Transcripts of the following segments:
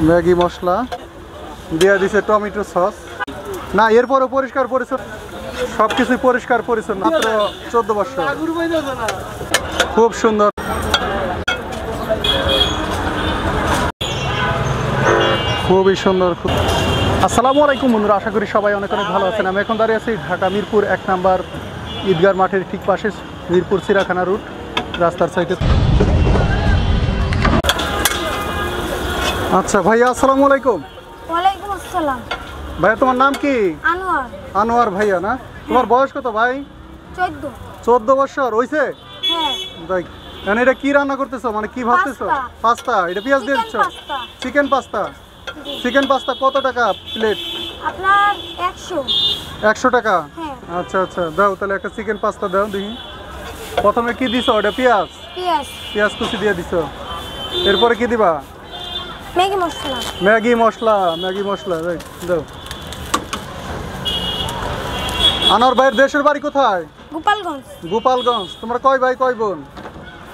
Maggi মশলা দিয়ে দিছে, tomato sauce. না এরপরও পরিষ্কার পরিচ্ছন্ন, সবকিছুই পরিষ্কার পরিচ্ছন্ন। মাত্র 14 বছর, খুব সুন্দর। খুবই সুন্দর। আসসালামু আলাইকুম বন্ধুরা, আশা করি সবাই অনেক অনেক ভালো আছেন। আমি এখন দাঁড়িয়ে আছি ঢাকা মিরপুর 1 নম্বর ঈদগার মাঠের ঠিক পাশে, মিরপুর চিড়াখানা রুট রাস্তার সাইডে। আচ্ছা ভাইয়া, আসসালামু আলাইকুম। ওয়ালাইকুম আসসালাম। ভাইয়া তোমার নাম কি? আনোয়ার। আনোয়ার ভাইয়া না? তোমার বয়স কত ভাই? 14। 14 বছর হইছে? হ্যাঁ। ভাই মানে এটা কি রান্না করতেছো, মানে কি ভাবতেছো? পাস্তা। এটা পেঁয়াজ দিয়ে দিচ্ছ? Chicken pasta. চিকেন পাস্তা কত টাকা প্লেট? আপনার 100। 100 টাকা? হ্যাঁ। আচ্ছা আচ্ছা, দাও তাহলে একটা চিকেন পাস্তা দাও দেখি। প্রথমে কি দিছো? এটা পেঁয়াজ? পেঁয়াজ কুচি দিয়ে দিছো। এরপরে কি দিবা? ম্যাগি মশলা। ম্যাগি মশলা। ম্যাগি মশলা দাও। আনোয়ার ভাইয়ের দেশের বাড়ি কোথায়? গোপালগঞ্জ। গোপালগঞ্জ। তোমরা কয় ভাই কয় বোন?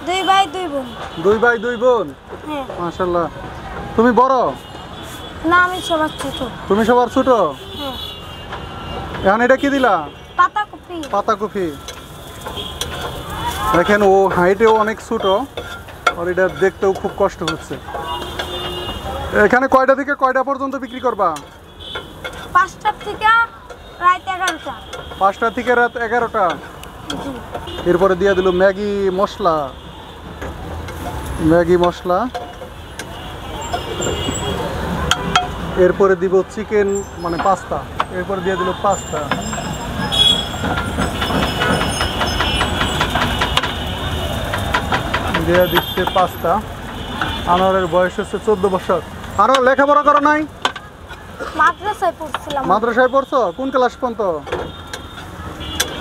2 ভাই 2 বোন। 2 ভাই 2 বোন? হ্যাঁ। মাশাআল্লাহ। তুমি বড়? না, আমি সবার ছোট। তুমি সবার ছোট? হ্যাঁ। এখন এটা কি দিলা? পাতাকপি। পাতাকপি। দেখেন ও হাইটেও অনেক ছোট, আর এটা দেখতেও খুব কষ্ট হচ্ছে। এখানে কয়টা থেকে কয়টা পর্যন্ত বিক্রি করবা? 5টা থেকে রাত 11টা। 5টা থেকে রাত 11টা। জি। এরপরে দিয়ে দিল ম্যাগি মশলা। ম্যাগি মশলা। এরপরে দিব চিকেন মানে পাস্তা। এরপরে দিয়ে দিল পাস্তা। দিয়ে দিচ্ছে পাস্তা। আনোয়ারের বয়স হচ্ছে 14 বছর। আরো লেখাপড়া করো নাই? মাদ্রাসায় পড়ছিলাম। মাদ্রাসায় পড়ছো? কোন ক্লাস পর্যন্ত?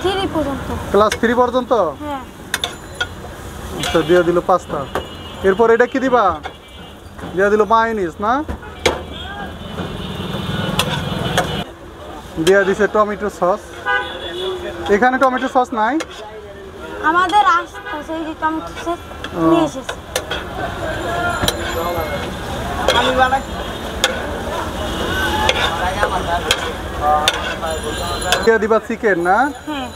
3 পর্যন্ত। ক্লাস 3 পর্যন্ত? হ্যাঁ। আচ্ছা, দিয়ে দিল পাস্তা। এরপর এটা কি দিবা? দিয়ে দিল মায়োনিজ না? দিয়ে দিছে টমেটো সস। এখানে টমেটো সস নাই? আমাদের আসছে এই যে টমেটো সস নিয়ে এসেছে। দিয়ে দিবা চিকেন না? হ্যাঁ।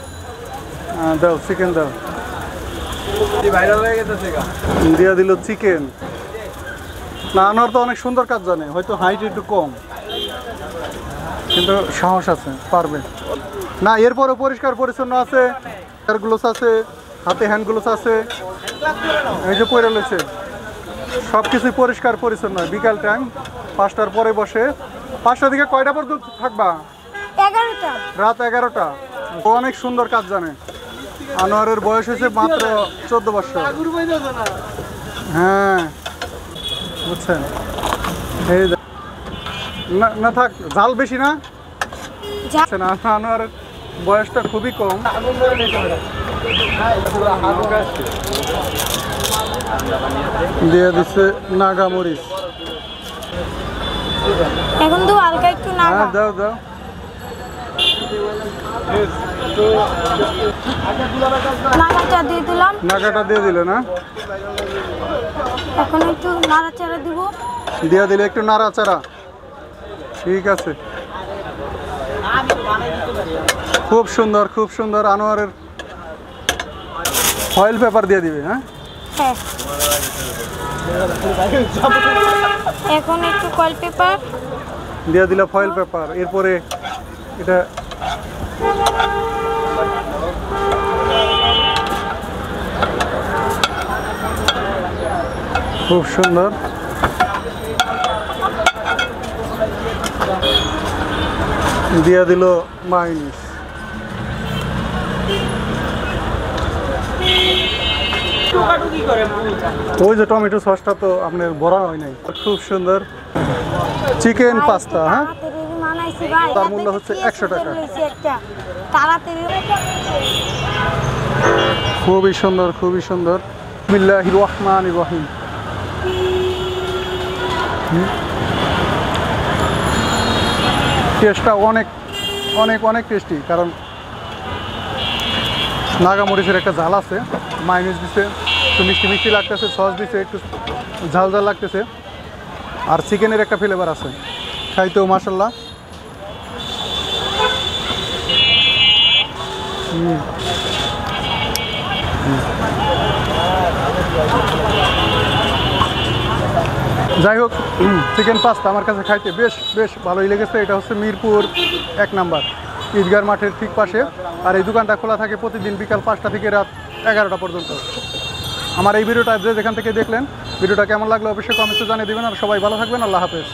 দাও চিকেন দাও। দিয়ে দিল চিকেন। না, আনোয়ার তো অনেক সুন্দর কাজ জানে, হয়তো হাইট একটু কম, কিন্তু সাহস আছে, পারবে। না এরপরও পরিষ্কার পরিচ্ছন্ন আছে, গ্লোভস আছে, হাতে হ্যান্ড গ্লোভস আছে, এই যে পরে রয়েছে, সব কিছুই পরিষ্কার পরিচ্ছন্ন। বিকাল টাইম 5টার পরে বসে। 5টা থেকে কয়টা পর্যন্ত থাকবা? 11টা। রাত 11টা। ও অনেক সুন্দর কাজ জানে। আনোয়ারের বয়স হয়েছে মাত্র 14 বছর। হ্যাঁ বুঝছেন। এই না থাক, ঝাল বেশি না? আনোয়ারের বয়সটা খুবই কম। দিয়ে দিচ্ছে নাগা মরিচ। এখন তো হালকা একটু নাগা। হ্যাঁ দাও দাও। নাগাটা দিয়ে দিলাম। নাগাটা দিয়ে দিলে না? এখন একটু নাড়াচাড়া দিব। দিয়ে দিলে একটু নাড়াচাড়া। ঠিক আছে, খুব সুন্দর খুব সুন্দর। আনোয়ারের ফয়েল পেপার দিয়ে দিবে। হ্যাঁ। হ্যাঁ। এখন একটু ফয়েল পেপার দিয়ে দিলে ফয়েল পেপার। এরপরে এটা খুব সুন্দর। দিয়ে দিল মায়োনিজ। ওই যে টমেটো সসটা তো আপনার ভরা হয় নাই। খুব সুন্দর চিকেন পাস্তা। হ্যাঁ, তার মূল্য হচ্ছে 100 টাকা। খুবই সুন্দর খুবই সুন্দর। বিসমিল্লাহির রহমানির রহিম। টেস্টটা অনেক অনেক অনেক টেস্টি, কারণ নাগামরিচের একটা ঝাল আছে, মায়োনিজ দিছে, একটু মিষ্টি মিষ্টি লাগতেছে, সস দিছে, একটু ঝাল ঝাল লাগতেছে। আর চিকেনের একটা ফ্লেভার আছে, খাইতেও মাশাল্লাহ। যাই হোক, চিকেন পাস্তা আমার কাছে খাইতে বেশ বেশ ভালোই লেগেছে। এটা হচ্ছে মিরপুর 1 নাম্বার ঈদগার মাঠের ঠিক পাশে। আর এই দোকানটা খোলা থাকে প্রতিদিন বিকাল 5টা থেকে রাত 11টা পর্যন্ত। আমার এই ভিডিওটা যে যেখান থেকে দেখলেন, ভিডিওটা কেমন লাগলো অবশ্যই কমেন্টে জানিয়ে দেবেন। আর সবাই ভালো থাকবেন। আল্লাহ হাফেজ।